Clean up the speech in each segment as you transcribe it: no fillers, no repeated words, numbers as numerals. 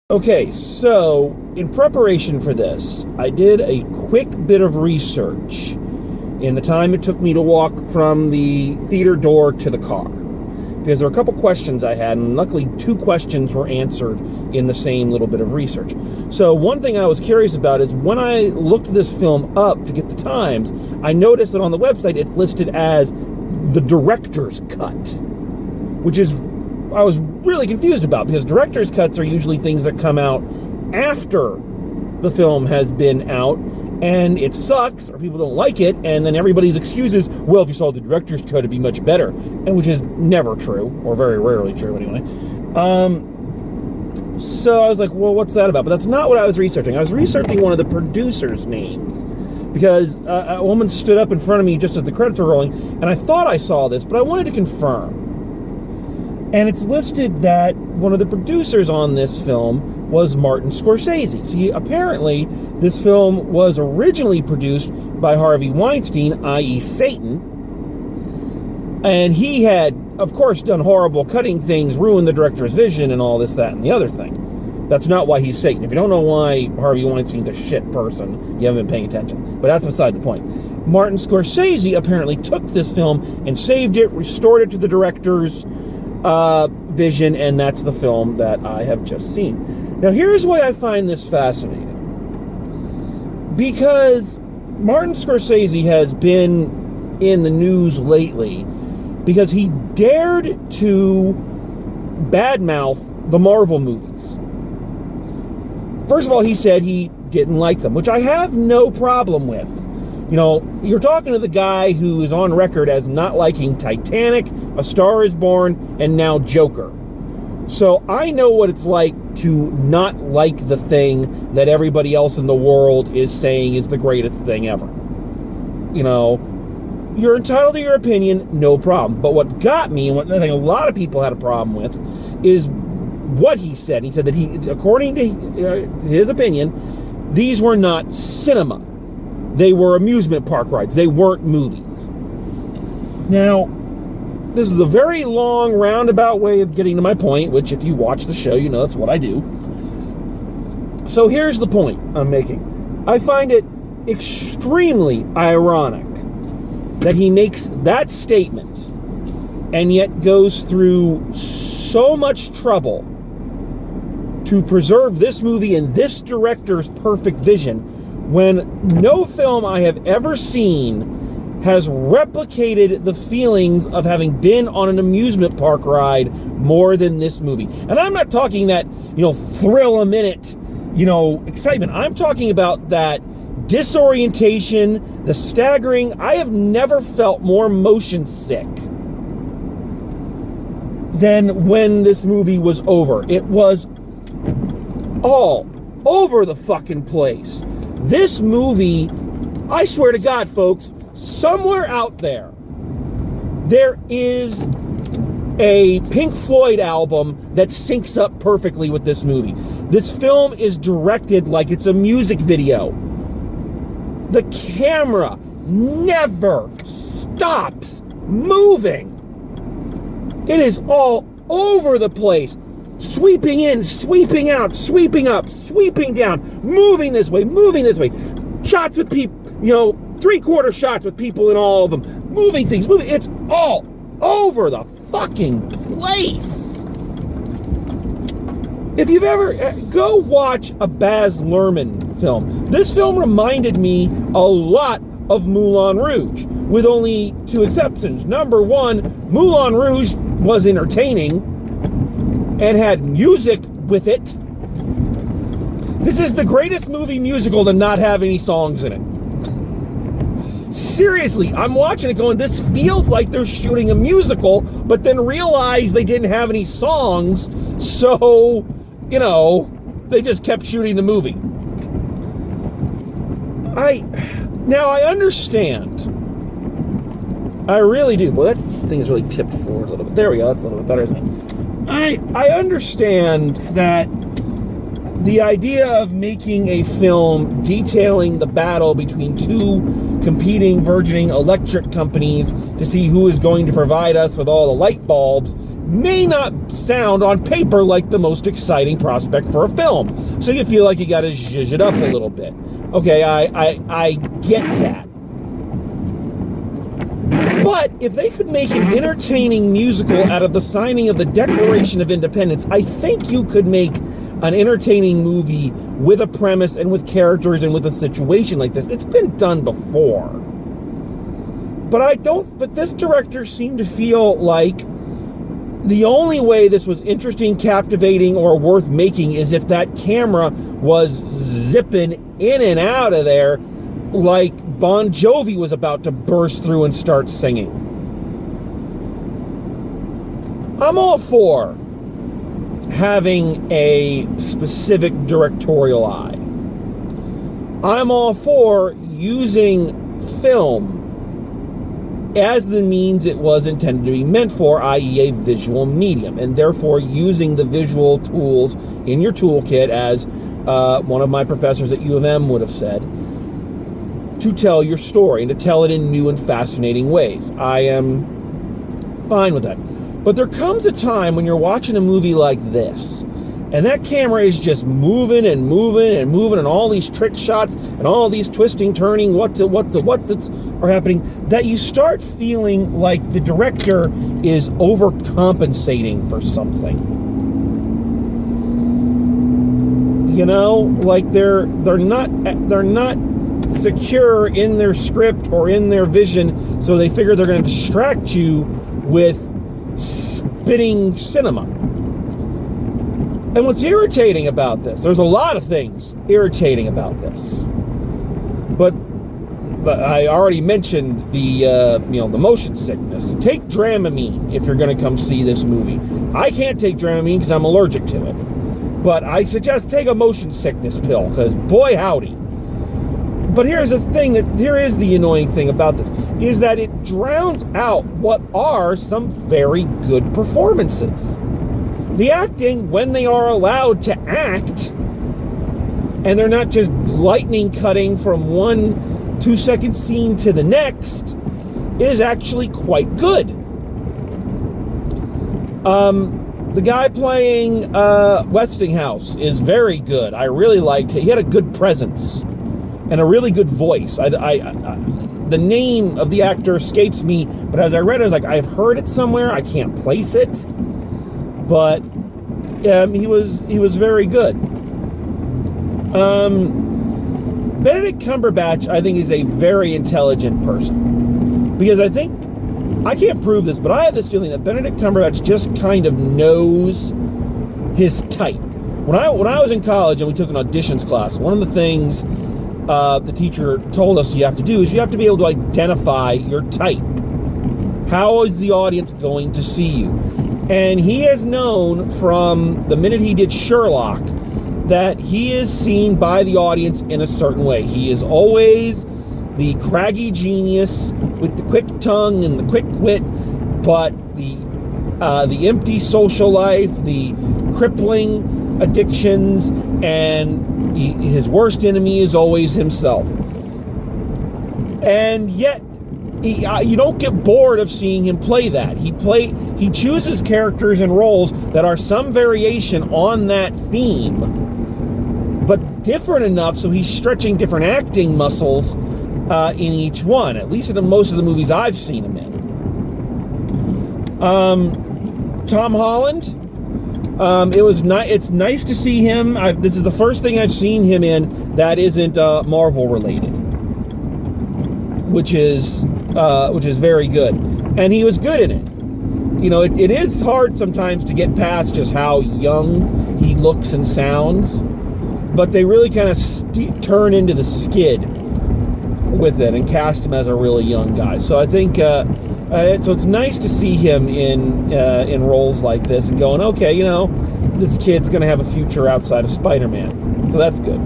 Okay, so in preparation for this, I did a quick bit of research in the time it took me to walk from the theater door to the car. Because there were a couple questions I had, and luckily 2 questions were answered in the same little bit of research. So one thing I was curious about is when I looked this film up to get the times, I noticed that on the website it's listed as the director's cut, which is I was really confused about, because director's cuts are usually things that come out after the film has been out, and it sucks, or people don't like it, and then everybody's excuse is, well, if you saw the director's cut, it'd be much better, and which is never true, or very rarely true anyway. So I was like, well, what's that about? But that's not what I was researching. I was researching one of the producers' names, because a woman stood up in front of me just as the credits were rolling, and I thought I saw this, but I wanted to confirm. And it's listed that one of the producers on this film was Martin Scorsese. See, apparently, this film was originally produced by Harvey Weinstein, i.e. Satan. And he had, of course, done horrible cutting things, ruined the director's vision, and all this, that, and the other thing. That's not why he's Satan. If you don't know why Harvey Weinstein's a shit person, you haven't been paying attention. But that's beside the point. Martin Scorsese apparently took this film and saved it, restored it to the director's vision, and that's the film that I have just seen. Now, here's why I find this fascinating. Because Martin Scorsese has been in the news lately because he dared to badmouth the Marvel movies. First of all, he said he didn't like them, which I have no problem with. You know, you're talking to the guy who is on record as not liking Titanic, A Star is Born, and now Joker. So I know what it's like to not like the thing that everybody else in the world is saying is the greatest thing ever. You know, you're entitled to your opinion, no problem. But what got me, and what I think a lot of people had a problem with, is what he said. He said that according to his opinion, these were not cinema. They were amusement park rides. They weren't movies. Now, this is a very long, roundabout way of getting to my point, which if you watch the show, you know that's what I do. So here's the point I'm making. I find it extremely ironic that he makes that statement and yet goes through so much trouble to preserve this movie and this director's perfect vision, when no film I have ever seen has replicated the feelings of having been on an amusement park ride more than this movie. And I'm not talking that, thrill a minute, excitement. I'm talking about that disorientation, the staggering. I have never felt more motion sick than when this movie was over. It was all over the fucking place. This movie, I swear to God, folks, somewhere out there is a Pink Floyd album that syncs up perfectly with this movie. This film is directed like it's a music video. The camera never stops moving. It is all over the place. Sweeping in, sweeping out, sweeping up, sweeping down, moving this way, shots with people, 3/4 shots with people in all of them, moving things, it's all over the fucking place. If you've ever, go watch a Baz Luhrmann film. This film reminded me a lot of Moulin Rouge, with only 2 exceptions. Number 1, Moulin Rouge was entertaining and had music with it. This is the greatest movie musical to not have any songs in it. Seriously, I'm watching it going, this feels like they're shooting a musical, but then realized they didn't have any songs, so, they just kept shooting the movie. I understand. I really do. Well, that thing is really tipped forward a little bit. There we go, that's a little bit better, isn't it? I understand that the idea of making a film detailing the battle between 2 competing, burgeoning electric companies to see who is going to provide us with all the light bulbs may not sound on paper like the most exciting prospect for a film. So you feel like you got to zhuzh it up a little bit. Okay, I get that. But if they could make an entertaining musical out of the signing of the Declaration of Independence, I think you could make an entertaining movie with a premise and with characters and with a situation like this. It's been done before. But this director seemed to feel like the only way this was interesting, captivating, or worth making is if that camera was zipping in and out of there like Bon Jovi was about to burst through and start singing. I'm all for having a specific directorial eye. I'm all for using film as the means it was intended to be meant for, i.e. a visual medium, and therefore using the visual tools in your toolkit, as one of my professors at U of M would have said, to tell your story and to tell it in new and fascinating ways. I am fine with that. But there comes a time when you're watching a movie like this, and that camera is just moving and moving and moving, and all these trick shots and all these twisting, turning, what's are happening, that you start feeling like the director is overcompensating for something. You know, like they're not secure in their script or in their vision, so they figure they're going to distract you with spitting cinema. And what's irritating about this, there's a lot of things irritating about this, but I already mentioned the motion sickness. Take Dramamine if you're going to come see this movie. I can't take Dramamine because I'm allergic to it, but I suggest take a motion sickness pill, because boy howdy. But here is the annoying thing about this, is that it drowns out what are some very good performances. The acting, when they are allowed to act, and they're not just lightning cutting from one 2-second scene to the next, is actually quite good. The guy playing Westinghouse is very good. I really liked it. He had a good presence and a really good voice. The name of the actor escapes me, but as I read it, I was like, I've heard it somewhere. I can't place it, but he was very good. Benedict Cumberbatch, I think, is a very intelligent person, because I can't prove this, but I have this feeling that Benedict Cumberbatch just kind of knows his type. When I was in college and we took an auditions class, one of the things the teacher told us you have to do is you have to be able to identify your type. How is the audience going to see you? And he has known from the minute he did Sherlock that he is seen by the audience in a certain way. He is always the craggy genius with the quick tongue and the quick wit, but the empty social life, the crippling addictions, and his worst enemy is always himself. And yet, you don't get bored of seeing him play that. He chooses characters and roles that are some variation on that theme, but different enough so he's stretching different acting muscles in each one, at least in most of the movies I've seen him in. Tom Holland, it's nice to see him. This is the first thing I've seen him in that isn't Marvel related, which is very good, and he was good in it. You know, it is hard sometimes to get past just how young he looks and sounds, but they really kind of turn into the skid with it and cast him as a really young guy. So I think so it's nice to see him in roles like this and going, okay, you know, this kid's going to have a future outside of Spider-Man. So that's good.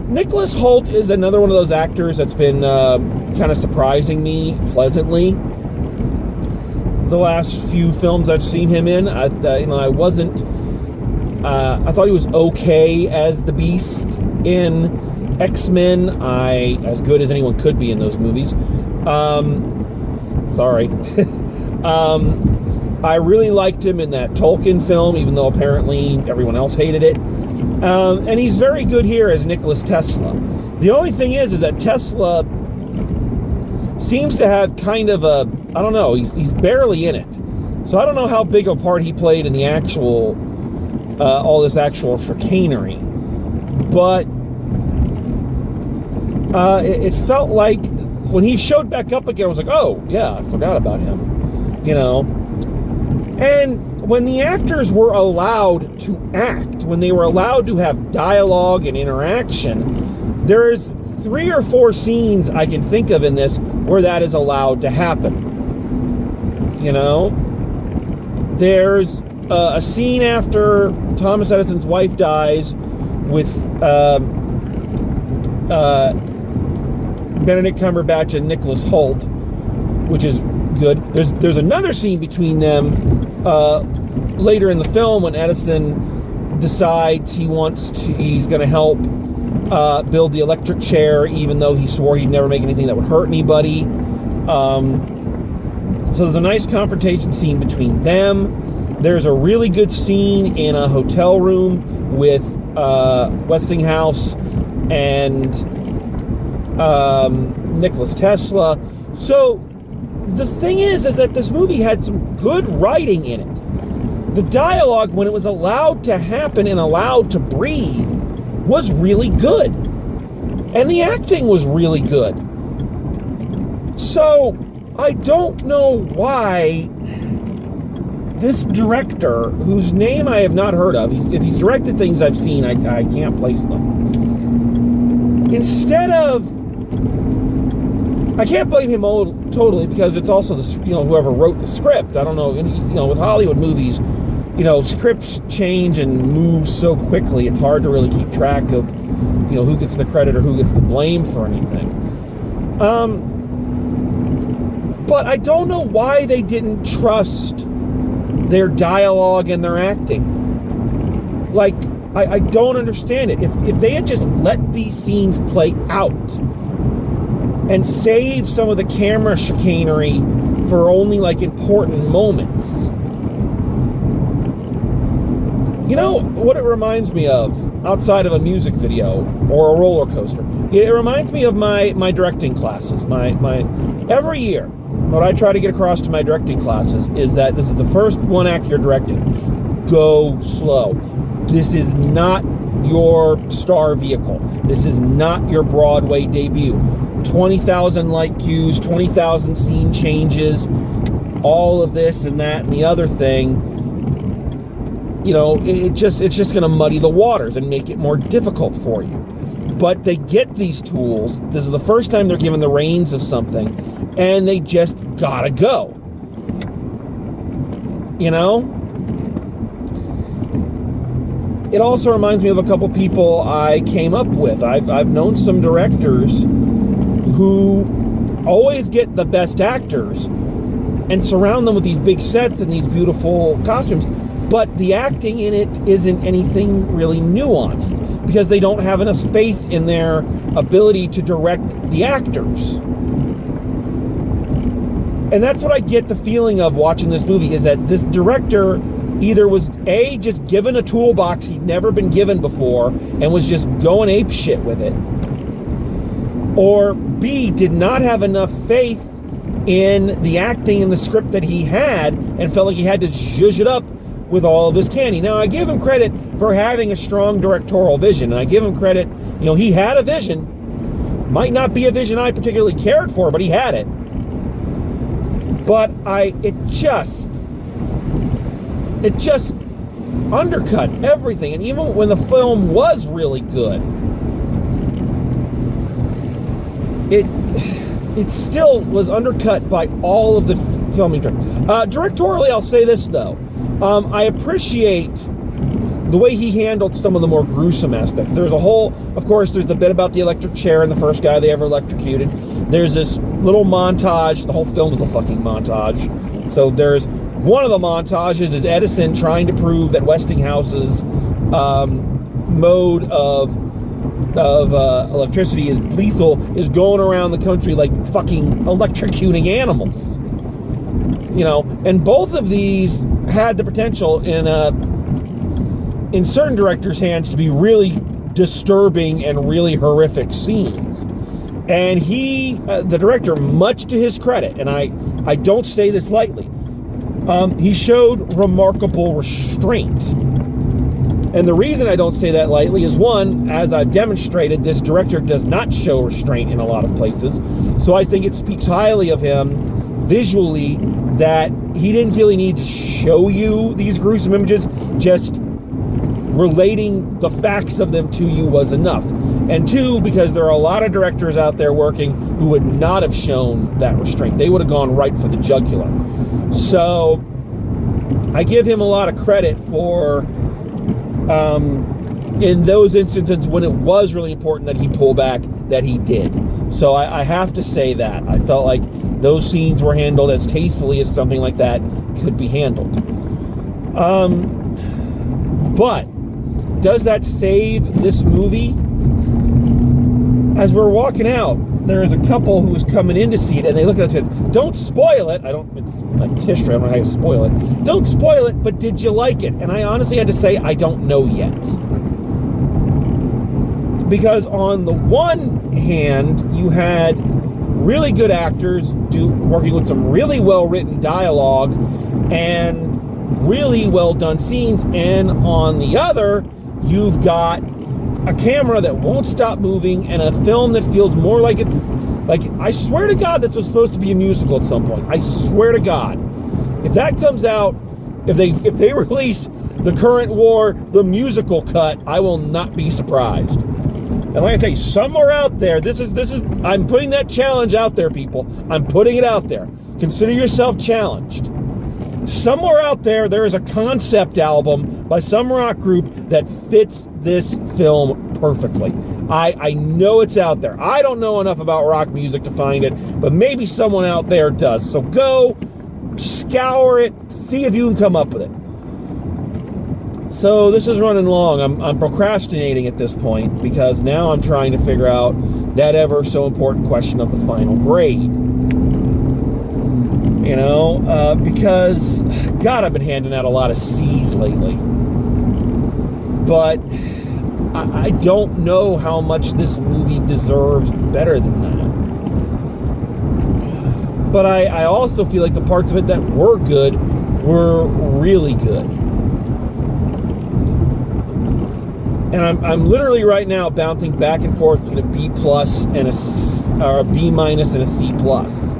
Nicholas Hoult is another one of those actors that's been kind of surprising me pleasantly. The last few films I've seen him in, I thought he was okay as the Beast in X-Men. As good as anyone could be in those movies. Sorry. I really liked him in that Tolkien film, even though apparently everyone else hated it. And he's very good here as Nicholas Tesla. The only thing is that Tesla seems to have kind of a, I don't know, he's barely in it. So I don't know how big a part he played in the actual, all this actual chicanery. But it felt like when he showed back up again, I was like, oh, yeah, I forgot about him, you know. And when the actors were allowed to act, when they were allowed to have dialogue and interaction, there's 3 or 4 scenes I can think of in this where that is allowed to happen. You know? There's a scene after Thomas Edison's wife dies with Benedict Cumberbatch and Nicholas Hoult, which is good. There's another scene between them later in the film when Edison decides he's going to help build the electric chair, even though he swore he'd never make anything that would hurt anybody. So there's a nice confrontation scene between them. There's a really good scene in a hotel room with Westinghouse and Nicholas Tesla. So the thing is that this movie had some good writing in it. The dialogue, when it was allowed to happen and allowed to breathe, was really good. And the acting was really good. So I don't know why this director, whose name I have not heard of, if he's directed things I've seen, I can't place them. Instead of, I can't blame him totally, because it's also whoever wrote the script. I don't know, with Hollywood movies, scripts change and move so quickly. It's hard to really keep track of, who gets the credit or who gets the blame for anything. But I don't know why they didn't trust their dialogue and their acting. Like, I don't understand it. If they had just let these scenes play out and save some of the camera chicanery for only important moments. You know what it reminds me of, outside of a music video or a roller coaster? It reminds me of my directing classes. Every year, what I try to get across to my directing classes is that this is the first one act you're directing. Go slow. This is not your star vehicle. This is not your Broadway debut. 20,000 light cues, 20,000 scene changes, all of this and that and the other thing. It's just going to muddy the waters and make it more difficult for you. But they get these tools. This is the first time they're given the reins of something, and they just gotta go. It also reminds me of a couple people I came up with. I've known some directors who always get the best actors and surround them with these big sets and these beautiful costumes, but the acting in it isn't anything really nuanced because they don't have enough faith in their ability to direct the actors. And that's what I get the feeling of watching this movie, is that this director either was A, just given a toolbox he'd never been given before and was just going ape shit with it, or B, did not have enough faith in the acting and the script that he had and felt like he had to zhuzh it up with all of this candy. Now, I give him credit for having a strong directorial vision, and I give him credit, he had a vision. Might not be a vision I particularly cared for, but he had it. But it just undercut everything. And even when the film was really good, it still was undercut by all of the filming tricks. Directorially, I'll say this, though. I appreciate the way he handled some of the more gruesome aspects. There's there's the bit about the electric chair and the first guy they ever electrocuted. There's this little montage. The whole film is a fucking montage. So there's one of the montages is Edison trying to prove that Westinghouse's mode of electricity is lethal, is going around the country like fucking electrocuting animals. and both of these had the potential in certain directors' hands to be really disturbing and really horrific scenes. And he, the director, much to his credit, and I don't say this lightly, he showed remarkable restraint. And the reason I don't say that lightly is, one, as I've demonstrated, this director does not show restraint in a lot of places. So I think it speaks highly of him visually that he didn't feel he needed to show you these gruesome images. Just relating the facts of them to you was enough. And two, because there are a lot of directors out there working who would not have shown that restraint. They would have gone right for the jugular. So I give him a lot of credit for, in those instances when it was really important that he pull back, that he did. So I have to say that. I felt like those scenes were handled as tastefully as something like that could be handled. But does that save this movie? As we're walking out, there is a couple who was coming in to see it, and they look at us and said, "Don't spoil it." It's history. I don't know how you spoil it. Don't spoil it, but did you like it? And I honestly had to say, I don't know yet. Because on the one hand, you had really good actors working with some really well-written dialogue and really well-done scenes, and on the other, you've got a camera that won't stop moving and a film that feels more like it's like, I swear to God, this was supposed to be a musical at some point. I swear to God. If that comes out, if they release The Current War, the musical cut, I will not be surprised. And like I say, somewhere out there, this is I'm putting that challenge out there, people. I'm putting it out there. Consider yourself challenged. Somewhere out there is a concept album by some rock group that fits this film perfectly. I know it's out there. I don't know enough about rock music to find it, but maybe someone out there does. So go, scour it, see if you can come up with it. So this is running long. I'm procrastinating at this point because now I'm trying to figure out that ever so important question of the final grade. Because, God, I've been handing out a lot of C's lately. But I don't know how much this movie deserves better than that. But I also feel like the parts of it that were good were really good. And I'm literally right now bouncing back and forth between a B plus and a B minus and a C plus.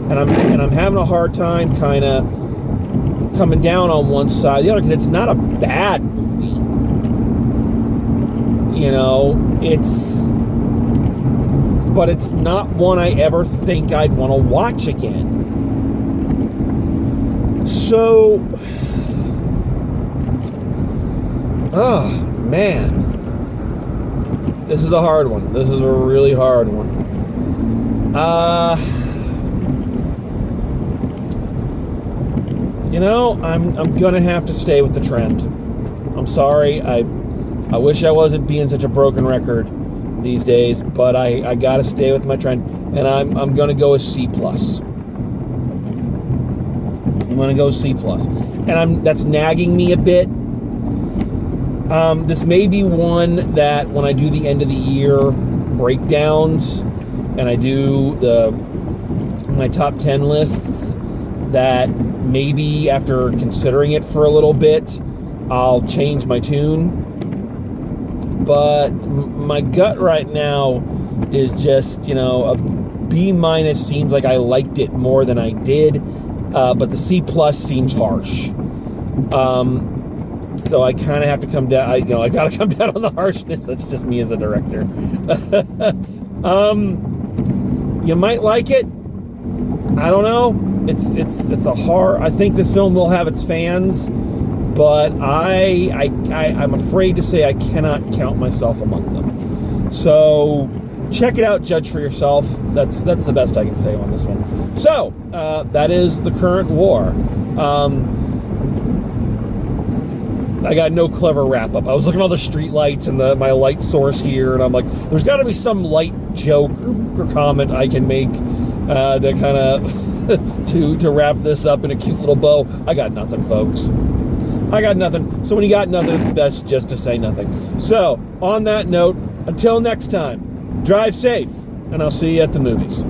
And I'm having a hard time kind of coming down on one side or the other, because it's not a bad movie. But it's not one I ever think I'd want to watch again. So, oh man, this is a hard one. This is a really hard one. I'm gonna have to stay with the trend. I'm sorry. I wish I wasn't being such a broken record these days, but I gotta stay with my trend, and I'm gonna go with C plus. I'm gonna go C plus, and that's nagging me a bit. This may be one that when I do the end of the year breakdowns and I do my top 10 lists, that maybe after considering it for a little bit, I'll change my tune. But my gut right now is just, a B minus seems like I liked it more than I did, but the C plus seems harsh. So I kind of have to come down. I got to come down on the harshness. That's just me as a director. You might like it. I don't know. It's a hard. I think this film will have its fans, but I'm afraid to say I cannot count myself among them. So check it out, judge for yourself. That's the best I can say on this one. So that is The Current War. I got no clever wrap up. I was looking at all the street lights and my light source here, and I'm like, there's got to be some light joke or comment I can make to kind of to wrap this up in a cute little bow. I got nothing, folks. I got nothing. So when you got nothing, it's best just to say nothing. So on that note, until next time, drive safe, and I'll see you at the movies.